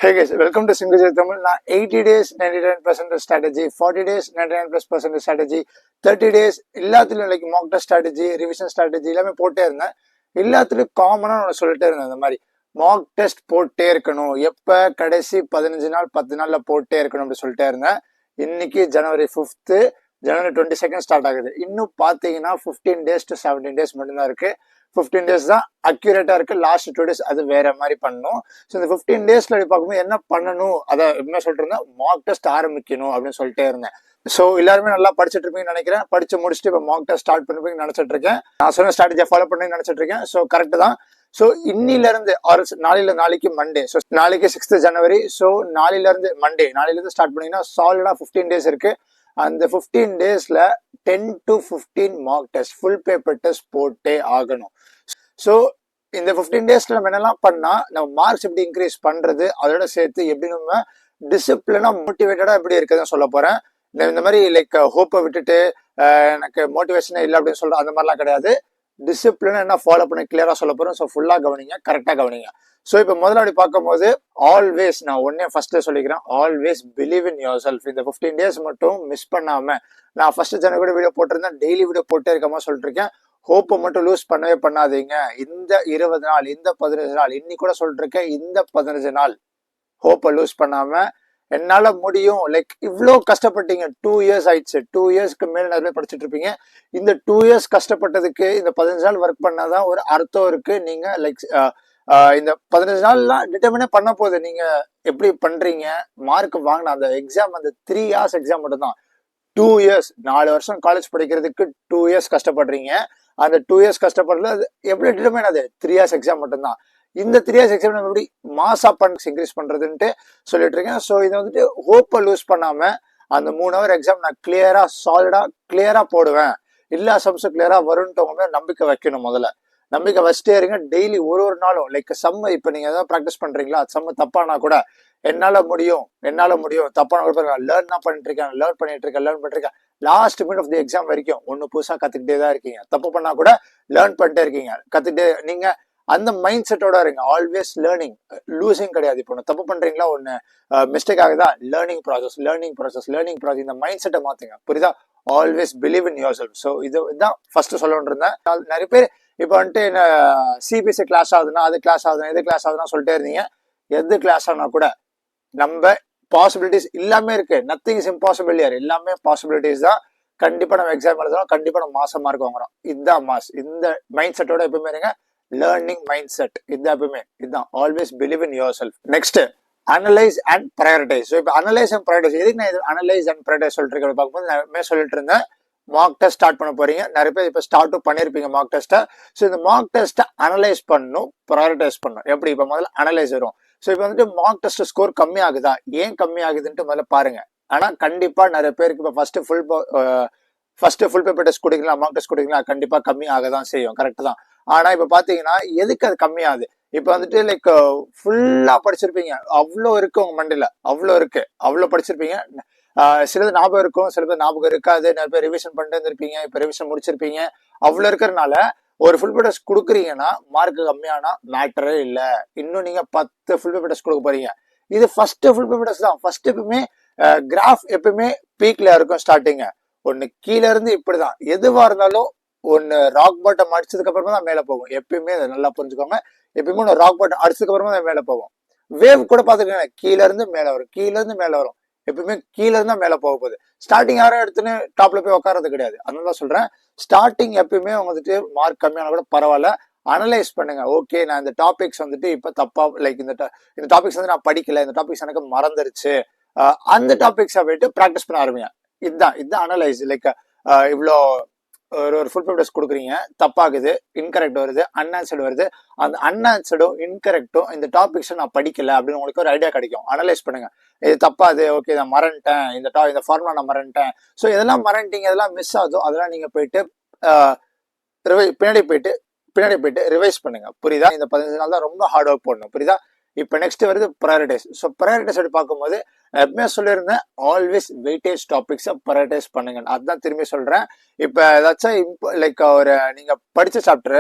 Hey guys, welcome to Single Tamil. Now 80 days 99% strategy, 40 days 99+% strategy, 30 days எல்லாத்துலயும் like Mach test strategy, revision strategy எல்லாமே போட்டே இருந்தேன். எல்லாத்துலயும் காமனா நான் சொல்லிட்டே இருந்தேன் இந்த மாதிரி மாக் டெஸ்ட் போட்டே இருக்கணும். எப்ப கடைசி 15 நாள் 10 நாள்ல போட்டே இருக்கணும் அப்படின்னு சொல்லிட்டே இருந்தேன். இன்னைக்கு ஜனவரி 5th, ஜனவரி 22 ஸ்டார்ட் ஆகுது. இன்னும் பாத்தீங்கன்னா 15 days to 17 days மட்டும்தான் இருக்கு. 15 days தான் அக்யூரேட்டா இருக்கு. லாஸ்ட் 2 days அது வேற மாதிரி பண்ணணும். ஸோ இந்த 15 daysல பார்க்கும்போது என்ன பண்ணணும், அதை என்ன சொல்லிட்டு இருந்தேன், மாக் டெஸ்ட் ஆரம்பிக்கணும் அப்படின்னு சொல்லிட்டே இருந்தேன். ஸோ எல்லாருமே நல்லா படிச்சுட்டு இருப்பீங்கன்னு நினைக்கிறேன். படிச்சு முடிச்சுட்டு இப்போ மாக் டெஸ்ட் ஸ்டார்ட் பண்ணிருப்பீங்கன்னு நினைச்சிட்டு இருக்கேன். நான் சொன்ன ஸ்ட்ராட்டஜியை ஃபாலோ பண்ணி நினைச்சிட்டு இருக்கேன். ஸோ கரெக்ட் தான். ஸோ இன்னில இருந்து நாளைக்கு மண்டே, ஸோ நாளைக்கு 6th ஜனவரி. ஸோ நாளையில இருந்து ஸ்டார்ட் பண்ணீங்கன்னா சாலிடா 15 days இருக்கு. அந்த 15 daysல 10 to 15 mark test, full paper test போட்டே ஆகணும். ஸோ இந்த 15 daysல நம்ம என்னெல்லாம் பண்ணா நம்ம மார்க்ஸ் எப்படி இன்க்ரீஸ் பண்றது, அதோட சேர்த்து எப்படி நம்ம டிசிப்ளினா மோட்டிவேட்டடா எப்படி இருக்குதுன்னு சொல்ல போறேன். இந்த மாதிரி லைக் ஹோப்பை விட்டுட்டு எனக்கு மோட்டிவேஷனே இல்லை அப்படின்னு சொல்ற அந்த மாதிரிலாம் கிடையாது. டிசிப்ளினா என்ன ஃபாலோ பண்ணி கிளியரா சொல்ல போறேன். ஸோ ஃபுல்லா கவனிங்க, கரெக்டா கவனிங்க. ஸோ இப்போ முதல்ல அப்படி பார்க்கும்போது ஆல்வேஸ் நான் ஒன்னே ஃபர்ஸ்ட் சொல்லிக்கிறேன், always believe in your self. இந்த 15 days மட்டும் மிஸ் பண்ணாம, நான் ஃபர்ஸ்ட் ஜனவரி வீடியோ போட்டிருந்தேன், டெய்லி வீடியோ போட்டே இருக்கமா சொல்லிட்டு இருக்கேன். ஹோப்பை மட்டும் லூஸ் பண்ணவே பண்ணாதீங்க. இந்த 20 நாள், இந்த 15 நாள், இன்னைக்கு கூட சொல்லிட்டு இருக்கேன், இந்த 15 நாள் ஹோப்பை லூஸ் பண்ணாம என்னால முடியும். லைக் இவ்வளோ கஷ்டப்பட்டீங்க, 2 years ஆயிடுச்சு. 2 yearsக்கு மேல நிறைய படிச்சுட்டு இருப்பீங்க. இந்த 2 years கஷ்டப்பட்டதுக்கு இந்த 15 நாள் ஒர்க் பண்ணாதான் ஒரு அர்த்தம் இருக்கு. நீங்க லைக் இந்த 15 நாள்லாம் டிட்டர்மினே பண்ண போகுது நீங்க எப்படி பண்றீங்க, மார்க் வாங்கின அந்த எக்ஸாம், அந்த 3 hours எக்ஸாம் மட்டும் தான். 2 years, 4 வருஷம் காலேஜ் படிக்கிறதுக்கு 2 years கஷ்டப்படுறீங்க. அந்த 2 years கஷ்டப்படுறது எப்படி டிட்டர்மைன், அது 3 years எக்ஸாம் மட்டும்தான். இந்த 3 years எக்ஸாம் நம்ம எப்படி மாசா இன்க்ரீஸ் பண்றதுன்ட்டு சொல்லிட்டு இருக்கேன். ஸோ இதை வந்துட்டு ஹோப்பை லூஸ் பண்ணாம அந்த 3 hour எக்ஸாம் நான் கிளியரா சாலிடா கிளியரா போடுவேன். எல்லா சம்ஸும் கிளியரா வரும்ட்டு நம்பிக்கை வைக்கணும். முதல்ல நம்பிக்கை வச்சுட்டே இருங்க. டெய்லி ஒரு நாளும் லைக் சம்ம, இப்ப நீங்க ஏதாவது ப்ராக்டிஸ் பண்றீங்களா, சம்ம தப்பானா கூட என்னால முடியும் தப்பான கூட லேர்ன் தான் பண்ணிட்டு இருக்கேன். Last minute of the exam வரைக்கும் ஒன்னு புதுசா கத்துக்கிட்டே தான் இருக்கீங்க. தப்பு பண்ணா கூட லேர்ன் பண்ணிட்டே இருக்கீங்க, கத்துக்கிட்டே நீங்க அந்த மைண்ட் செட்டோட இருங்க. ஆல்வேஸ் லேர்னிங், லூசிங் கிடையாது. இப்போ ஒன்று தப்பு பண்றீங்களா, ஒன்னு மிஸ்டேக் ஆகுதா, லேர்னிங் ப்ராசஸ். இந்த மைண்ட் செட்டை மாத்துங்க, புரியுதா? Always believe in your self. So இதுதான் ஃபர்ஸ்ட் சொல்லணும்னு இருந்தேன். நிறைய பேர் இப்போ வந்துட்டு என்ன சிபிஎஸ்சி கிளாஸ் ஆகுதுன்னா அது கிளாஸ் ஆகுதுன்னா இது கிளாஸ் ஆகுதுன்னா சொல்லிட்டே இருந்தீங்க. எது கிளாஸ் ஆனா கூட நம்ம பாசிபிலிட்டிஸ் எல்லாமே இருக்கு. Nothing is impossible year. எல்லாமே பாசிபிலிட்டிஸ் தான். கண்டிப்பா நம்ம எக்ஸாம் எழுதுறோம், கண்டிப்பா நம்ம மாசம் மார்க் வாங்குறோம். இதுதான் மாஸ். இந்த மைண்ட் செட்டோட எப்பவுமே இருங்க. லேர்னிங் மைண்ட் செட் இதுதான் எப்பவுமே. இதுதான் always believe in yourself. Next analyse and prioritise. So இப்போ அனலைஸ் அண்ட் ப்ரையாரிட்டைஸ், எதுக்கு நான் இது அனலைஸ் அண்ட் ப்ரையாரிட்டைஸ் சொல்லிட்டு இருக்கேன் பார்க்கும்போது, நான் சொல்லிட்டு இருந்தேன் மார்க் டெஸ்ட் ஸ்டார்ட் பண்ண போறீங்க. நிறைய பேர் இப்போ ஸ்டார்ட்டும் பண்ணிருப்பீங்க மார்க் டெஸ்ட்டை. ஸோ இந்த மார்க் டெஸ்ட்டை அனலைஸ் பண்ணணும், ப்ரையாரிட்டைஸ் பண்ணணும். எப்படி? இப்போ முதல்ல அனலைஸ் வரும். ஸோ இப்போ வந்துட்டு மார்க் டெஸ்ட் ஸ்கோர் கம்மி ஆகுதா, ஏன் கம்மி ஆகுதுன்ட்டு முதல்ல பாருங்க. ஆனா கண்டிப்பா நிறைய பேருக்கு இப்போ ஃபர்ஸ்ட் ஃபுல் பேப்பர் டெஸ்ட் கொடுக்கலாம், மார்க் டெஸ்ட் கொடுக்கலாம், கண்டிப்பா கம்மி ஆக தான் செய்யும். கரெக்ட் தான். ஆனா இப்ப பாத்தீங்கன்னா எதுக்கு அது கம்மியாகுது? இப்ப வந்துட்டு லைக் ஃபுல்லா படிச்சிருப்பீங்க, அவ்வளோ இருக்கு உங்க மண்டையில, அவ்வளோ படிச்சிருப்பீங்க. சிலது ஞாபகம் இருக்கும், சில பேர் ஞாபகம் இருக்காது. நிறைய பேர் ரிவிஷன் பண்ணிட்டு இருந்திருப்பீங்க, இப்ப ரிவிஷன் முடிச்சிருப்பீங்க. அவ்வளோ இருக்கிறதுனால ஒரு ஃபுல் பேப்பர் டெஸ்ட் கொடுக்குறீங்கன்னா மார்க் கம்மியானா மேட்டரே இல்லை. இன்னும் நீங்க 10 ஃபுல் பேப்பர் டெஸ்ட் கொடுக்க போறீங்க. இது ஃபர்ஸ்ட் ஃபுல் பேப்பர் டெஸ்ட் தான். ஃபர்ஸ்ட் எப்பவுமே கிராஃப் எப்பவுமே பீக்ல இருக்கும். ஸ்டார்டிங் ஒன்னு கீழே இருந்து இப்படிதான். எதுவா இருந்தாலும் ஒன்னு ராக் பாட்டம் அடிச்சதுக்கு அப்புறமா தான் மேல போகும். எப்பயுமே அதை நல்லா புரிஞ்சுக்கோங்க. எப்பயுமே ஒன்று ராக் பாட்டம் அடிச்சதுக்கு அப்புறமா தான் மேல போகும். வேவ் கூட பாத்துக்கோங்க, கீழ இருந்து மேல வரும். எப்பயுமே கீழ இருந்தா மேல போக போகுது. ஸ்டார்டிங் யாரும் எடுத்துன்னு டாப்ல போய் உட்காரது கிடையாது. அதனால சொல்றேன், ஸ்டார்டிங் எப்பயுமே வந்துட்டு மார்க் கம்மியான கூட பரவாயில்ல, அனலைஸ் பண்ணுங்க. ஓகே, நான் இந்த டாபிக்ஸ் வந்துட்டு இப்ப தப்பா, லைக் இந்த டாபிக்ஸ் வந்து நான் படிக்கல, இந்த டாபிக்ஸ் எனக்கு மறந்துருச்சு, அந்த டாபிக்ஸை போயிட்டு ப்ராக்டிஸ் பண்ண ஆரம்பிங்க. இதுதான் அனலைஸ். லைக் இவ்வளோ ஒரு ஃபுல் பேப்பர் டெஸ்ட் கொடுக்குறீங்க, தப்பாகுது, இன்கரெக்ட் வருது, அன்ஆன்சர்டு வருது. அந்த அன்ஆன்சர்டும் இன்கரெக்டும் இந்த டாபிக்ஸ் நான் படிக்கல அப்படின்னு உங்களுக்கு ஒரு ஐடியா கிடைக்கும். அனலைஸ் பண்ணுங்க, இது தப்பாது, ஓகே நான் மறந்துட்டேன், இந்த ஃபார்முலா நான் மறந்துட்டேன். ஸோ இதெல்லாம் மறந்துட்டீங்க, இதெல்லாம் மிஸ் ஆகுதோ அதெல்லாம் நீங்க போயிட்டு பின்னாடி போயிட்டு ரிவைஸ் பண்ணுங்க. புரியுதா? இந்த 15 நாள் தான் ரொம்ப ஹார்ட் ஒர்க் போடணும். புரியுதா? இப்போ நெக்ஸ்ட் வருது ப்ரையாரிட்டைஸ். ஸோ ப்ரையாரிட்டைஸ் எடுத்து பார்க்கும்போது எப்பவுமே சொல்லியிருந்தேன், ஆல்வேஸ் வெயிட்டேஜ் டாபிக்ஸை ப்ரையாரிட்டைஸ் பண்ணுங்க. அதுதான் திரும்பி சொல்றேன். இப்போ ஏதாச்சும் லைக் ஒரு நீங்க படிச்ச சாப்டர்,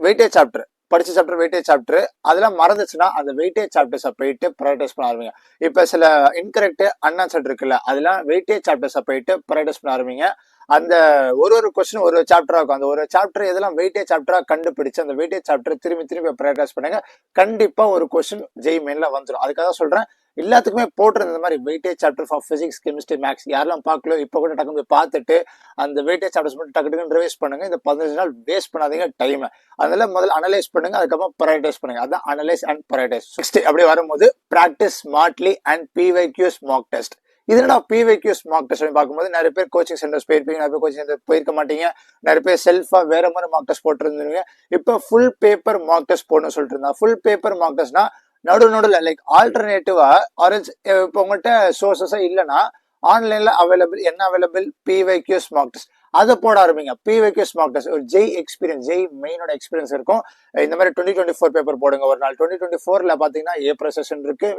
வெயிட்டேஜ் சாப்டர் படிச்ச சாப்டர் வெயிட்டேஜ் சாப்டர் அதெல்லாம் மறந்துச்சுன்னா அந்த வெயிட்டேஜ் சாப்டர்ஸை போயிட்டு ப்ரையாரிட்டைஸ் பண்ண ஆரம்பிங்க. இப்ப சில இன்கரெக்ட் அன்ஆன்சர்ட் இருக்குல்ல, அதெல்லாம் வெயிட்டேஜ் சாப்டர்ஸை போயிட்டு ப்ரையாரிட்டைஸ் பண்ண ஆரம்பிங்க. அந்த ஒரு கொஸ்டின் ஒரு சாப்டரா இருக்கும். அந்த ஒரு சாப்டர் எதெல்லாம் வெயிட்டேஜ் சாப்டரா கண்டுபிடிச்சு அந்த வெயிட்டேஜ் சாப்டர் திரும்பி ப்ரையாரிட்டைஸ் பண்ணுங்க. கண்டிப்பா ஒரு கொஸ்டின் ஜெய் மெயின்ல வந்துடும். அதுக்காக சொல்றேன், எல்லாத்துக்குமே போட்டிருந்த மாதிரி weightage chapter for physics, chemistry, maths. யாரெல்லாம் பார்க்கல இப்போ கூட டக்கு போய் பார்த்துட்டு அந்த வெயிட்டேஜ் சாப்டர்ஸ் மட்டும் டக்கு ரிவைஸ் பண்ணுங்க. இந்த 15 நாள் வேஸ்ட் பண்ணாதீங்க டைம். அதனால முதல்ல அனலைஸ் பண்ணுங்க, அதுக்கப்புறம் ப்ரையாரிட்டைஸ் பண்ணுங்க. அதான் அனலைஸ் அண்ட் ப்ரையாரிட்டைஸ். நெக்ஸ்ட் அப்படி வரும்போது practice smartly and PYQs mock test. இதனடா PYQs மார்க் டெஸ்ட் பார்க்கும்போது நிறைய பேர் கோச்சிங் சென்டர்ஸ் போயிருப்பீங்க, நிறைய பேர் கோச்சிங் சென்டர் போயிருக்க மாட்டீங்க, நிறைய பேர் செல்ஃபா வேற மாதிரி மார்க் டெஸ்ட் போட்டுருந்தீங்க. இப்போ ஃபுல் பேப்பர் மார்க் டெஸ்ட் போடணும்னு சொல்லிட்டு இருந்தா. ஃபுல் பேப்பர் மார்க் டெஸ்ட்னா நடுவில் லைக் ஆல்டர்னேட்டிவா ஆரஞ்சு இப்போ உங்கள்கிட்ட சோர்சஸா இல்லைன்னா ஆன்லைன்ல அவைலபிள் என்ன அவைலபிள் PYQs மார்க் டெஸ்ட் அதை போட ஆரம்பிங்க. PYQs மார்க் டெஸ்ட் ஒரு ஜெய் எக்ஸ்பீரியன்ஸ், ஜெய் மெயினோட எக்ஸ்பீரியன்ஸ் இருக்கும். இந்த மாதிரி 2024 பேப்பர் போடுங்க ஒரு நாள். 2024ல பாத்தீங்கன்னா ஏப்ரல் செஷன் இருக்கு,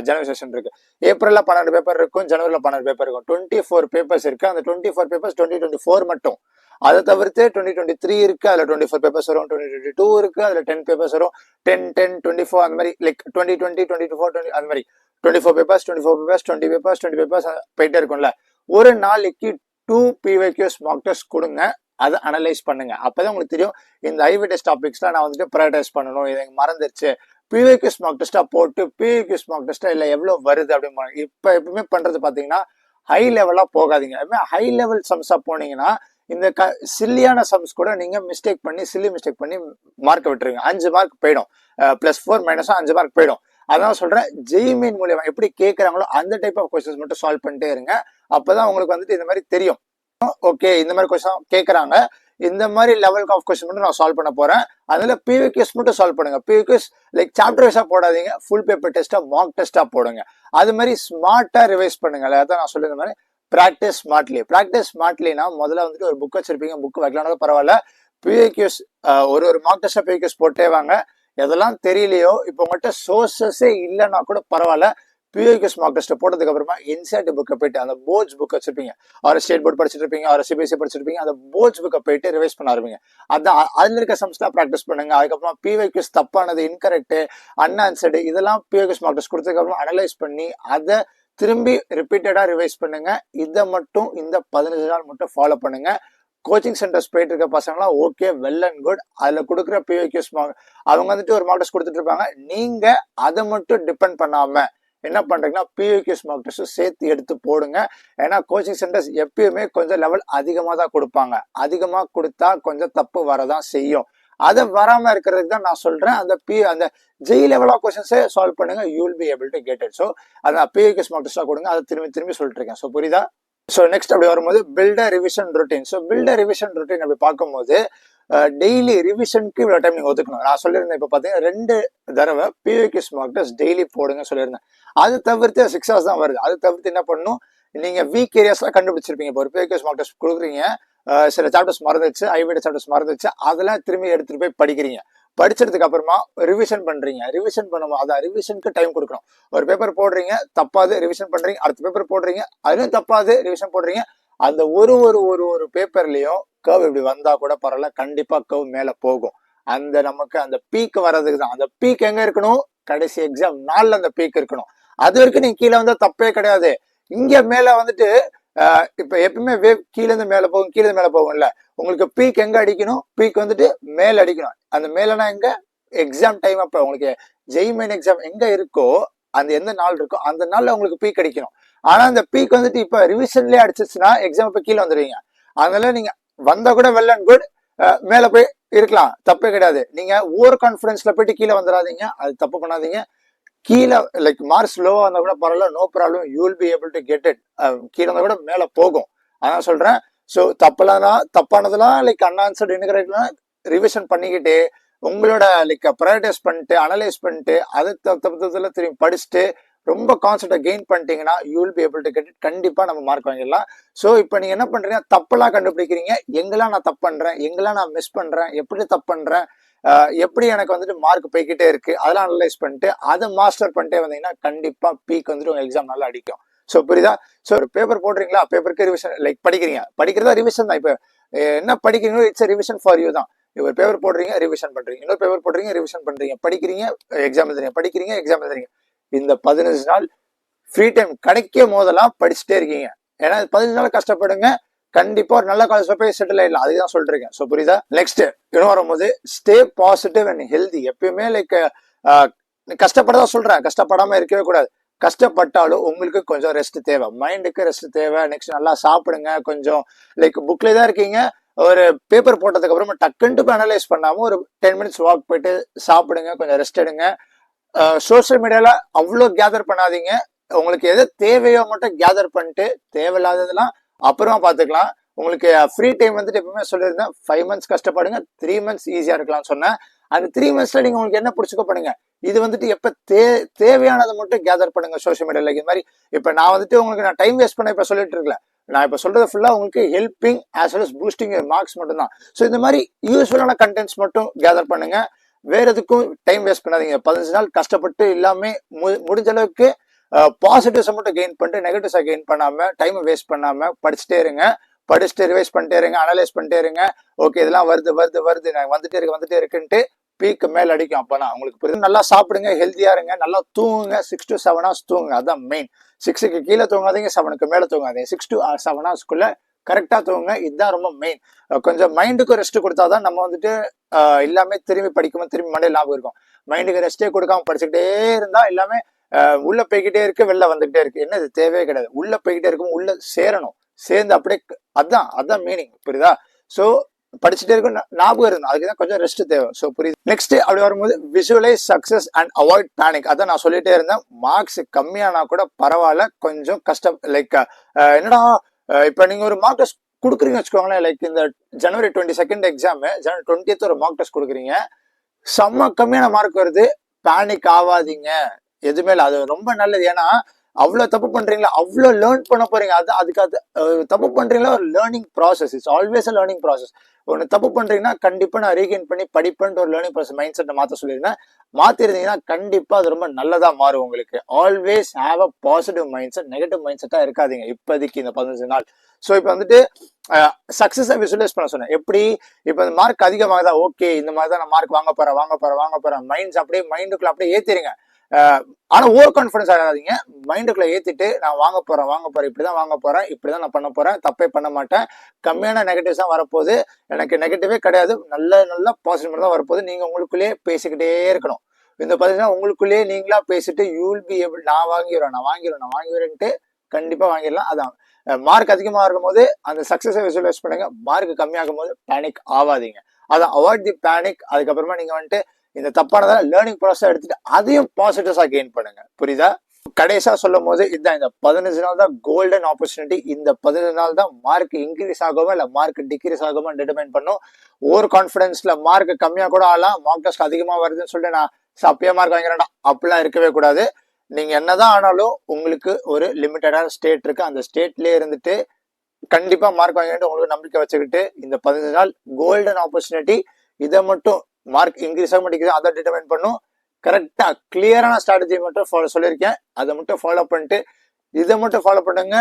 ஜனவரி செஷன் இருக்கு. ஏப்ரல்ல 12 பேப்பர் இருக்கும், ஜனவரில 12 பேப்பர் இருக்கும். 24 பேப்பர்ஸ் இருக்கு. அந்த 24 பேப்பர்ஸ் 2024 மட்டும். அதை தவிர்த்து 2023 இருக்கு, அதுல 24 பேப்பர்ஸ் வரும். 2022 இருக்கு, அதுல 10 பேப்பர்ஸ் வரும். 10, 10, 24 அந்த மாதிரி லைக் 2020, 2024, அந்த மாதிரி 24 பேப்பர்ஸ் 20 பேப்பர்ஸ் போயிட்டே இருக்கும்ல. ஒரு நாளைக்கு 2 PYQs மார்க் டெஸ்ட் கொடுங்க. அதை அனலைஸ் பண்ணுங்க. அப்பதான் உங்களுக்கு தெரியும் இந்த ஐவி டெஸ்ட் டாபிக்ஸ்லாம் நான் வந்துட்டு ப்ரையாரிட்டைஸ் பண்ணணும், இது எனக்கு மறந்துருச்சு. PYQs மார்க் டெஸ்டா போட்டு PYQs மார்க் டெஸ்டா இல்ல எவ்வளவு வருது அப்படின்னு இப்ப எப்பவுமே பண்றது பாத்தீங்கன்னா ஹை லெவலா போகாதீங்க. ஹை லெவல் சம்ஸா போனீங்கன்னா இந்த சில்லியான சம்ஸ் கூட நீங்க சில்லி மிஸ்டேக் பண்ணி மார்க் விட்டுருங்க. 5 மார்க் போயிடும். +4 - 5 மார்க் போயிடும். அதான் சொல்றேன், ஜெய்மீன் மூலியமா எப்படி கேட்கறாங்களோ அந்த டைப் ஆஃப் கொஸ்டின்ஸ் மட்டும் சால்வ் பண்ணிட்டே இருங்க. அப்பதான் உங்களுக்கு வந்துட்டு இந்த மாதிரி தெரியும். ஓகே, இந்த மாதிரி கொஸ்டின் கேட்கறாங்க, இந்த மாதிரி லெவல் ஆஃப் கொஸ்டின் மட்டும் நான் சால்வ் பண்ண போறேன். அதனால PYQs மட்டும் சால்வ் பண்ணுங்க. PYQs லைக் சாப்டர் வைஸா போடாதீங்க, ஃபுல் பேப்பர் டெஸ்டா மார்க் டெஸ்டா போடுங்க. அது மாதிரி ஸ்மார்ட்டா ரிவைஸ் பண்ணுங்க. அதான் நான் சொல்லியிருந்த மாதிரி பிராக்டிஸ் ஸ்மார்ட்லினா முதல்ல வந்துட்டு ஒரு புக் வச்சிருப்பீங்க, புக் வைக்கலாம்னாலும் பரவாயில்ல. PYQs ஒரு மார்க் டெஸ்டா PYQs போட்டே வாங்க. எதெல்லாம் தெரியலையோ இப்போ உங்கள்கிட்ட சோர்சஸே இல்லைன்னா கூட பரவாயில்ல, PYQs மார்க் டெஸ்ட் போட்டதுக்கு அப்புறமா NCERT புக்கை போயிட்டு அந்த போர்ட்ஸ் புக் வச்சிருப்பீங்க, ஒரு ஸ்டேட் போர்ட் படிச்சுட்டு இருப்பீங்க, ஒரு CBSE படிச்சிருப்பீங்க, அந்த போர்ட்ஸ் புக்கை போயிட்டு ரிவைஸ் பண்ண ஆரம்பிங்க. அதான் அதுல இருக்க சம்ஸ்லாம் ப்ராக்டிஸ் பண்ணுங்க. அதுக்கப்புறம் PYQs தப்பானது, இன்கரெக்ட், அன்ஆன்சர்டு இதெல்லாம் PYQs மார்க் டெஸ்ட் கொடுத்ததுக்கு அப்புறம் அனலைஸ் பண்ணி அதை திரும்பி ரிப்பீட்டடா ரிவைஸ் பண்ணுங்க. இதை மட்டும் இந்த 15 நாள் மட்டும் ஃபாலோ பண்ணுங்க. கோச்சிங் சென்டர்ஸ் போயிட்டு இருக்க பசங்களாம் ஓகே, வெல் அண்ட் குட். அதுல கொடுக்குற PYQs அவங்க வந்துட்டு ஒரு மார்க் டெஸ்ட் கொடுத்துட்டு இருப்பாங்க. நீங்க அதை மட்டும் டிபெண்ட் பண்ணாம என்ன பண்றீங்கன்னா PYQs மார்க் டெஸ்ட் சேர்த்து எடுத்து போடுங்க. ஏன்னா கோச்சிங் சென்டர்ஸ் எப்பயுமே கொஞ்சம் லெவல் அதிகமா தான் கொடுப்பாங்க. அதிகமா கொடுத்தா கொஞ்சம் தப்பு வரதான் செய்யும். அதை வராம இருக்கிறதுக்கு தான் நான் சொல்றேன், அந்த ஜெய் லெவல் ஆஃப் கொஸ்டின்ஸை சால்வ் பண்ணுங்க. You will be able to get it. So அந்த PYQs மார்க் டெஸ்டா கொடுங்க. அதை திரும்பி சொல்லிட்டு இருக்கேன். ஸோ புரியுதா? ஸோ நெக்ஸ்ட் அப்படி வரும்போது build revision routine. So build revision routine அப்படி பார்க்கும்போது டெய்லி ரிவிஷனுக்கு இவ்வளோ டைம் நீங்கள் ஒதுக்கணும். நான் சொல்லியிருந்தேன், இப்போ பார்த்தீங்கன்னா 2 தடவை PYQs மார்க் டெஸ்ட் டெய்லி போடுங்க சொல்லியிருந்தேன். அது தவிர்த்து 6 hours தான் வருது. அது தவிர்த்து என்ன பண்ணணும், நீங்கள் வீக் ஏரியாஸ்லாம் கண்டுபிடிச்சிருப்பீங்க. இப்போ ஒரு PYQs மார்க் டெஸ்ட் கொடுக்குறீங்க, சில சாப்டர்ஸ் மறந்துச்சு, ஐவிட சாப்டர்ஸ் மறந்துச்சு, அதெல்லாம் திரும்பி எடுத்துட்டு போய் படிக்கிறீங்க. படிச்சதுக்கு அப்புறமா ரிவிஷன் பண்றீங்க. ரிவிஷன் பண்ணும்போது அதான் ரிவிஷனுக்கு டைம் கொடுக்கணும். ஒரு பேப்பர் போடுறீங்க, தப்பாது ரிவிஷன் பண்றீங்க. அடுத்த பேப்பர் போடுறீங்க, அதுவும் தப்பாது ரிவிஷன் போடுறீங்க. அந்த ஒரு பேப்பர்லயும் கர்வ் இப்படி வந்தா கூட பரவாயில்ல, கண்டிப்பா கர்வ் மேல போகும். நமக்கு அந்த பீக் வர்றதுக்கு தான். அந்த பீக் எங்க இருக்கணும், கடைசி எக்ஸாம் நாள்ல அந்த பீக் இருக்கணும். அது வரைக்கும் நீங்க கீழே வந்தா தப்பே கிடையாது. இங்க மேல வந்துட்டு இப்ப எப்பவுமே வேவ் கீழே இருந்து மேல போகும், கீழே மேல போகும்ல. உங்களுக்கு பீக் எங்க அடிக்கணும், பீக் வந்துட்டு மேல அடிக்கணும். அந்த மேலனா எங்க, எக்ஸாம் டைம் அப்ப உங்களுக்கு ஜெய் மெயின் எக்ஸாம் எங்க இருக்கோ, அந்த எந்த நாள் இருக்கோ அந்த நாள்ல உங்களுக்கு பீக் அடிக்கணும். ஆனா அந்த பீக் வந்துட்டு இப்ப ரிவிஷன்லயே அடிச்சிச்சுன்னா எக்ஸாம் இப்ப கீழே வந்துடுவீங்க. அதனால நீங்க வந்தா கூட வெல் அண்ட் குட், மேல போய் இருக்கலாம், தப்பே கிடையாது. நீங்க ஓவர் கான்பிடன்ஸ்ல போயிட்டு கீழே வந்துடாதீங்க, அது தப்பு பண்ணாதீங்க. கீழே லைக் மார்க்ஸ் லோவா இருந்தா கூட பரவாயில்ல, no problem, you will be able to get it. கீழே இருந்தா கூட மேல போகும். அதான் சொல்றேன். ஸோ தப்பானதெல்லாம் லைக் அன்ஆன்சர்டு இன்கரெக்ட்லாம் ரிவிஷன் பண்ணிக்கிட்டு உங்களோட லைக் ப்ரையாரிட்டைஸ் பண்ணிட்டு அனலைஸ் பண்ணிட்டு அதை தப்புல திரும்பி படிச்சுட்டு ரொம்ப கான்செப்டை கெயின் பண்ணிட்டீங்கன்னா you will be able to get it. கண்டிப்பா நம்ம மார்க் வாங்கிடலாம். ஸோ இப்போ நீங்க என்ன பண்றீங்க, தப்பெல்லாம் கண்டுபிடிக்கிறீங்க, எங்கெல்லாம் நான் தப்பு பண்றேன், எங்கெல்லாம் நான் மிஸ் பண்றேன், எப்படி தப்பு பண்றேன், எப்படி எனக்கு வந்துட்டு மார்க் போய்கிட்டே இருக்கு, அதெல்லாம் அனலைஸ் பண்ணிட்டு அதை மாஸ்டர் பண்ணிட்டே வந்தீங்கன்னா கண்டிப்பா பீக் வந்துட்டு உங்க எக்ஸாம் நல்லா அடிக்கும். ஸோ புரியுதா? ஸோ ஒரு பேப்பர் போடுறீங்களா, பேப்பருக்கு ரிவிஷன் லைக் படிக்கிறீங்க, படிக்கிறதா ரிவிஷன் தான். இப்போ என்ன படிக்கிறீங்களோ இட்ஸ் ரிவிஷன் ஃபார் யூ தான். ஒரு பேப்பர் போடுறீங்க, ரிவிஷன் பண்றீங்க, இன்னொரு பேப்பர் போடுறீங்க, ரிவிஷன் பண்றீங்க, படிக்கிறீங்க, எக்ஸாம் எழுதுறீங்க, படிக்கிறீங்க, எக்ஸாம் எழுதுறீங்க. இந்த 15 நாள் ஃப்ரீ டைம் கிடைக்கும் போதெல்லாம் படிச்சுட்டே இருக்கீங்க. ஏன்னா 15 நாள் கஷ்டப்படுங்க, கண்டிப்பா ஒரு நல்ல காலேஜ்ல போய் செட்டில் ஆயிடலாம். அதுதான் சொல்லிட்டு இருக்கேன். ஸோ புரியுதா? நெக்ஸ்ட் இன்னும் வரும்போது ஸ்டே பாசிட்டிவ் அண்ட் ஹெல்தி. எப்பயுமே லைக் கஷ்டப்படதா சொல்றேன், கஷ்டப்படாம இருக்கவே கூடாது. கஷ்டப்பட்டாலும் உங்களுக்கு கொஞ்சம் ரெஸ்ட் தேவை, மைண்டுக்கு ரெஸ்ட் தேவை. நெக்ஸ்ட் நல்லா சாப்பிடுங்க. கொஞ்சம் லைக் புக்ல தான் இருக்கீங்க, ஒரு பேப்பர் போட்டதுக்கு அப்புறமா டக்குன்ட்டு போய் அனலைஸ் பண்ணாம ஒரு 10 மினிட்ஸ் வாக் போயிட்டு சாப்பிடுங்க, கொஞ்சம் ரெஸ்ட் எடுங்க. சோசியல் மீடியால அவ்வளோ கேதர் பண்ணாதீங்க. உங்களுக்கு எது தேவையோ மட்டும் கேதர் பண்ணிட்டு தேவையில்லாததெல்லாம் அப்புறமா பார்த்துக்கலாம். உங்களுக்கு ஃப்ரீ டைம் வந்துட்டு எப்பவுமே சொல்லியிருந்தேன், 5 மந்த்ஸ் கஷ்டப்படுங்க, 3 மந்த்ஸ் ஈஸியா இருக்கலாம்னு சொன்னேன். அந்த 3 மந்த்ஸ்ல நீங்க உங்களுக்கு என்ன பிடிச்சிக்க பண்ணுங்க. இது வந்துட்டு எப்ப தேவையானதை மட்டும் கேதர் பண்ணுங்க சோசியல் மீடியால. இது மாதிரி இப்ப நான் வந்துட்டு உங்களுக்கு நான் டைம் வேஸ்ட் பண்ண இப்ப சொல்லிட்டு இருக்கல, நான் இப்ப சொல்றது ஃபுல்லா உங்களுக்கு helping as well as boosting marks மட்டும் தான். ஸோ இந்த மாதிரி யூஸ்ஃபுல்லான கண்டென்ட்ஸ் மட்டும் கேதர் பண்ணுங்க, வேற எதுக்கும் டைம் வேஸ்ட் பண்ணாதீங்க. 15 நாள் கஷ்டப்பட்டு எல்லாமே முடிஞ்ச அளவுக்கு பாசிட்டிவ்ஸை மட்டும் கெயின் பண்ணிட்டு நெகட்டிவ்ஸை கெயின் பண்ணாம டைம் வேஸ்ட் பண்ணாம படிச்சுட்டே இருங்க. படிச்சுட்டு ரிவைஸ் பண்ணிட்டே இருங்க, அனலைஸ் பண்ணிட்டே இருங்க. ஓகே இதெல்லாம் வருது நான் வந்துட்டே இருக்குன்ட்டு பீக்கு மேல் அடிக்கும். அப்பதான் உங்களுக்கு புரியுது. நல்லா சாப்பிடுங்க, ஹெல்த்தியா இருங்க, நல்லா தூங்குங்க. 6 to 7 hours தூங்குங்க, அதான் மெயின். 6க்கு கீழே தூங்காதீங்க, 7க்கு மேல தூங்காதீங்க. 6 to 7 hours கரெக்டா தூங்குங்க, இதுதான் ரொம்ப மெயின். கொஞ்சம் மைண்டுக்கு ரெஸ்ட் கொடுத்தாதான் நம்ம வந்துட்டு எல்லாமே திரும்பி படிக்கும்போது திரும்பி மண்டே லாபம் இருக்கும். மைண்டுக்கு ரெஸ்டே கொடுக்காம படிச்சுக்கிட்டே இருந்தா எல்லாமே உள்ள போய்கிட்டே இருக்கு, வெளில வந்துகிட்டே இருக்கு. என்ன இது தேவையே கிடையாது. உள்ள போய்கிட்டே இருக்கும், உள்ள சேரணும், சேர்ந்து அப்படியே அதான் மீனிங். புரியுதா? சோ படிச்சுட்டே இருக்கும், ஞாபகம் இருக்கும். அதுக்குதான் கொஞ்சம் ரெஸ்ட் தேவை. சோ புரியுது. நெக்ஸ்ட் அப்படி வரும்போது visualise success and avoid panic. அதான் நான் சொல்லிட்டே இருந்தேன், மார்க்ஸ் கம்மியானா கூட பரவாயில்ல, கொஞ்சம் கஷ்டம். லைக் என்னடா இப்ப நீங்க ஒரு மார்க் டெஸ்ட் கொடுக்குறீங்க வச்சுக்கோங்களேன். லைக் இந்த ஜனவரி 22 எக்ஸாம், ஜனவரி 20th ஒரு மார்க் டெஸ்ட் கொடுக்குறீங்க, செம்ம கம்மியான மார்க் வருது, பேனிக் ஆகாதீங்க. எதுவுமே இல்லை, அது ரொம்ப நல்லது. ஏன்னா அவ்வளவு தப்பு பண்றீங்களா, அவ்வளவு லேர்ன் பண்ண போறீங்க. அதுக்கு தப்பு பண்றீங்களா, ஒரு learning process. It's always a learning process. ஒன்னு தப்பு பண்றீங்கன்னா கண்டிப்பா நான் ரீகெயின் பண்ணி படிப்பேன்ட்டு ஒரு லேர்னிங் ப்ராசஸ் மைண்ட் செட்டை மாத்த சொல்லியிருந்தேன். மாத்திருந்தீங்கன்னா கண்டிப்பா அது ரொம்ப நல்லதா மாறும் உங்களுக்கு. Always have a positive mind set, negative mind செட்டா இருக்காதீங்க இப்போதைக்கு இந்த 15 நாள். ஸோ இப்போ வந்துட்டு சக்சஸை விசுவலைஸ் பண்ண சொன்னேன். எப்படி இப்போ இந்த மார்க் அதிகமாகதா, ஓகே இந்த மாதிரி தான் நான் மார்க் வாங்க போறேன் மைண்ட்ஸ் அப்படியே மைண்டுக்குள்ள அப்படியே ஏத்திருங்க. ஆனா ஓவர் கான்பிடன்ஸ் ஆகாதீங்க. மைண்டுக்குள்ள ஏத்திட்டு நான் வாங்க போறேன், இப்படிதான் வாங்க போறேன், இப்படிதான் நான் பண்ண போறேன், தப்பே பண்ண மாட்டேன், கம்மியான நெகட்டிவ்ஸ் தான் வரப்போகுது, எனக்கு நெகட்டிவே கிடையாது, நல்ல பாசிட்டிவ் தான் வரப்போகுது. நீங்க உங்களுக்குள்ளேயே பேசிக்கிட்டே இருக்கணும். இந்த பார்த்தீங்கன்னா உங்களுக்குள்ளேயே நீங்களா பேசிட்டு யூ வில் பி ஏபிள், நான் வாங்கிடுவேன்ட்டு கண்டிப்பா வாங்கிடலாம். அதான் மார்க் அதிகமாக இருக்கும் போது அந்த சக்சஸை விசுவலைஸ் பண்ணுங்க, மார்க் கம்மியாகும் போது பேனிக் ஆகாதீங்க. அதான் அவாய்ட் தி பேனிக். அதுக்கப்புறமா நீங்க வந்துட்டு இந்த தப்பானதால லேர்னிங் ப்ராசஸ் எடுத்துட்டு அதையும் பாசிட்டிவ்ஸா கெயின் பண்ணுங்க. புரியுதா? கடைசியா சொல்லும் போது இதுதான், இந்த 15 நாள் தான் கோல்டன் ஆப்பர்ச்சுனிட்டி. இந்த 15 நாள் தான் மார்க் இன்க்ரீஸ் ஆகுமா இல்ல மார்க் டிக்ரீஸ் ஆகுமா டிட்டர்மைன் பண்ணும். ஓவர் கான்பிடன்ஸ்ல மார்க் கம்மியா கூட ஆகலாம், மார்க் டெஸ்ட் அதிகமா வருதுன்னு சொல்லிட்டு நான் அப்பயே மார்க் வாங்கிறேன்டா அப்படிலாம் இருக்கவே கூடாது. நீங்க என்னதான் ஆனாலும் உங்களுக்கு ஒரு லிமிட்டடான ஸ்டேட் இருக்கு, அந்த ஸ்டேட்லயே இருந்துட்டு கண்டிப்பா மார்க் வாங்கிட்டு உங்களுக்கு நம்பிக்கை வச்சுக்கிட்டு இந்த 15 நாள் கோல்டன் ஆப்பர்ச்சுனிட்டி. இதை மட்டும் மார்க் இன்க்ரீஸ் ஆக மாட்டேங்குது அதை டிட்டர்மைன் பண்ணும். கரெக்டா கிளியரான ஸ்ட்ராட்டஜி மட்டும் சொல்லியிருக்கேன், அதை மட்டும் ஃபாலோ பண்ணிட்டு இதை மட்டும் ஃபாலோ பண்ணுங்க,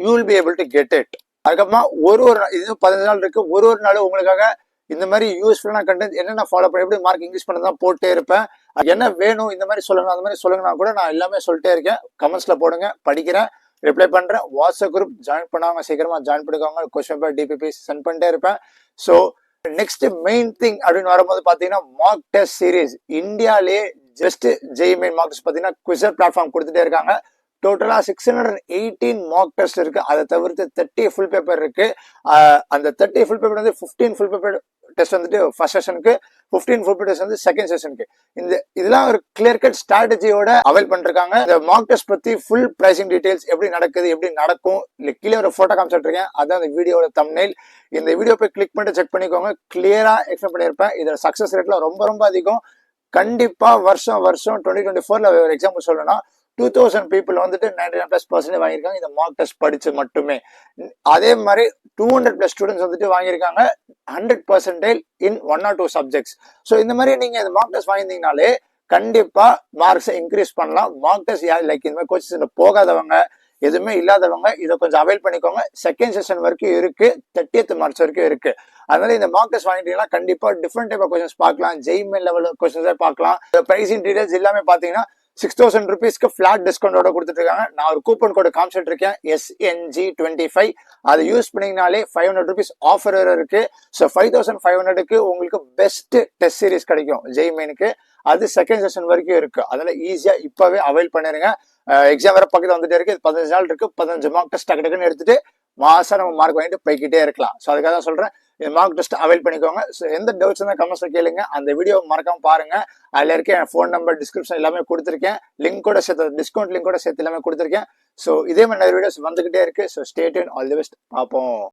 you will be able to get it. அதுக்கப்புறமா ஒரு இது 15 நாள் இருக்கு, ஒரு நாளும் உங்களுக்காக இந்த மாதிரி யூஸ்ஃபுல்லான கண்டென்ட் என்னென்ன ஃபாலோ பண்ணி எப்படி மார்க் இன்க்ரீஸ் பண்ண தான் போட்டே இருப்பேன். என்ன வேணும் இந்த மாதிரி சொல்லுங்க, அந்த மாதிரி சொல்லுங்கன்னா கூட நான் எல்லாமே சொல்லிட்டே இருக்கேன். கமெண்ட்ஸ்ல போடுங்க, படிக்கிறேன், ரிப்ளை பண்றேன். வாட்ஸ்அப் குரூப் ஜாயின் பண்ணாங்க, சீக்கிரமா ஜாயின் பண்ணிக்கோங்க. கொஸ்டின் பேப்பர் டிபிபி சென்ட் பண்ணிட்டே இருப்பேன். ஸோ நெக்ஸ்ட் மெயின் திங் அப்படின்னு வரும்போது பாத்தீங்கன்னா மார்க் டெஸ்ட் சீரீஸ். இந்தியாலே just JEE Main mock test பாத்தீங்கன்னா குவிசர் பிளாட்ஃபார்ம் கொடுத்துட்டே இருக்காங்க. டோட்டலா 618 மார்க் டெஸ்ட் இருக்கு. அதை தவிர்த்து 30 ஃபுல் பேப்பர் இருக்கு. அந்த 30 ஃபுல் பேப்பர் வந்து 15 ஃபுல் பேப்பர் டெஸ்ட் வந்துட்டு ஃபர்ஸ்ட் செஷனுக்கு, 15 ஃபுல் பேப்பர் டெஸ்ட் வந்து செகண்ட் செஷனுக்கு. இதெல்லாம் ஒரு கிளியர் கட் ஸ்ட்ராட்டஜியோட அவைல் பண்ணிருக்காங்க. இந்த மார்க் டெஸ்ட் பத்தி ஃபுல் பிரைசிங் டீடைல்ஸ் எப்படி நடக்குது, எப்படி நடக்கும், இல்ல கீழே ஒரு போட்டோ காமிச்சிட்டு இருக்கேன், அதான் இந்த வீடியோட தம்ப்நெயில். இந்த வீடியோ போய் கிளிக் பண்ணிட்டு செக் பண்ணிக்கோங்க, கிளியரா எக்ஸ்பிளைன் பண்ணியிருப்பேன். இதோட சக்சஸ் ரேட்ல ரொம்ப அதிகம். கண்டிப்பா வருஷம் 2024ல ஒரு எக்ஸாம்பிள் சொல்லணும்னா 2000 பீப்புள் வந்துட்டு 99+% வாங்கியிருக்காங்க இந்த மார்க் டெஸ்ட் படிச்சு மட்டுமே. அதே மாதிரி 200+ ஸ்டூடெண்ட்ஸ் வந்துட்டு வாங்கியிருக்காங்க 100% இன் 1 or 2 சப்ஜெக்ட்ஸ். ஸோ இந்த மாதிரி நீங்க இந்த மார்க் டெஸ்ட் வாங்கியிருந்தீங்கனாலே கண்டிப்பா மார்க்ஸை இன்க்ரீஸ் பண்ணலாம். மார்க் டெஸ்ட் லைக் இந்த மாதிரி கோச்சஸ் போகாதவங்க, எதுவுமே இல்லாதவங்க இதை கொஞ்சம் அவைல் பண்ணிக்கோங்க. செகண்ட் செஷன் வரைக்கும் இருக்கு, 30th மார்ச் வரைக்கும் இருக்கு. அதனால இந்த மார்க் டெஸ்ட் வாங்கிட்டீங்கன்னா கண்டிப்பா டிஃப்ரெண்ட் டைப் ஆஃப் கொஸ்டின்ஸ் பார்க்கலாம், ஜெய்மெயில் லெவல் கொஸ்டின்ஸே பார்க்கலாம். பிரைசிங் டீடைல்ஸ் எல்லாமே பாத்தீங்கன்னா 6000 rupeesக்கு ஃபிளாட் டிஸ்கவுண்டோட கொடுத்துட்டு இருக்காங்க. நான் ஒரு கூப்பன் கோடு காமிச்சிட்டு இருக்கேன், SNG25. அதை யூஸ் பண்ணீங்கனாலே 500 rupees ஆஃபர் இருக்கு. ஸோ 5500க்கு உங்களுக்கு பெஸ்ட் டெஸ்ட் சீரிஸ் கிடைக்கும் ஜெய்மெயினுக்கு. அது செகண்ட் செஷன் வரைக்கும் இருக்கு. அதனால ஈஸியா இப்பவே அவைல் பண்ணிருங்க. எக்ஸாம் வேற பக்கத்துல வந்துட்டே இருக்கு. 15 நாள் இருக்கு. 15 மார்க் டெஸ்ட் டக்கு டக்குன்னு எடுத்துட்டு மாசம் நம்ம மார்க் வாங்கிட்டு போய்கிட்டே இருக்கலாம். ஸோ அதுக்காக தான் சொல்றேன், இந்த மார்க் டெஸ்ட் அவைல் பண்ணிக்கோங்க. ஸோ எந்த டவுட்ஸ் இருந்தால் கமெண்ட்ஸ்ல கேளுங்க. அந்த வீடியோ மறக்காம பாருங்க. அதுல இருக்க என் ஃபோன் நம்பர் டிஸ்கிரிப்ஷன் எல்லாமே கொடுத்துருக்கேன். லிங்க் கூட சேர்த்து, டிஸ்கவுண்ட் லிங்க் கூட சேர்த்து எல்லாமே கொடுத்துருக்கேன். ஸோ இதே மாதிரி நிறைய வீடியோஸ் வந்துகிட்டே இருக்கு. So stay tune. All the best. பார்ப்போம்.